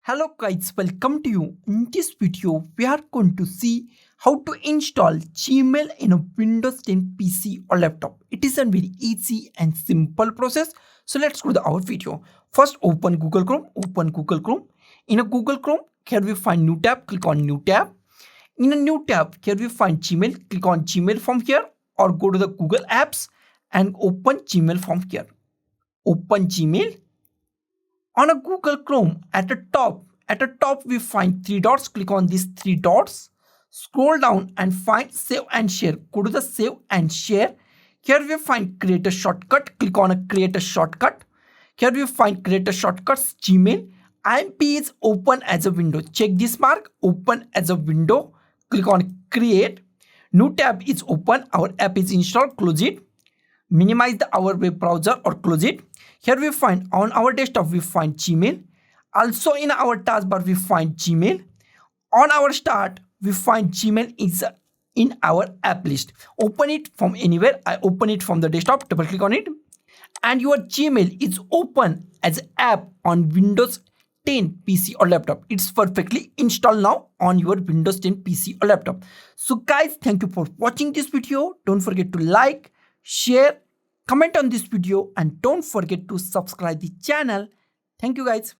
Hello guys, welcome to you. In this video, we are going to see how to install Gmail in a Windows 10 PC or laptop. It is a very easy and simple process. So let's go to our video. First, open Google Chrome. In a Google Chrome, here we find new tab. Click on new tab. In a new tab, here we find Gmail. Click on Gmail from here or go to the Google Apps and open Gmail from here. Open Gmail. On a Google Chrome, at the top we find three dots. Click on these three dots. Scroll down and find save and share. Go to the save and share. Here we find create a shortcut. Click on a create a shortcut. Here we find create a shortcuts Gmail. IMP is open as a window. Check this mark, open as a window. Click on create. New tab is open. Our app is installed. Close it. Minimize our web browser or close it. Here we find on our desktop we find Gmail. Also in our taskbar we find Gmail. On our start we find Gmail is in our app list. Open it from anywhere. I open it from the desktop. Double click on it and your Gmail is open as app on Windows 10 PC or laptop. It's perfectly installed now on your Windows 10 PC or laptop. So guys, thank you for watching this video. Don't forget to like, share, comment on this video and don't forget to subscribe the channel. Thank you guys.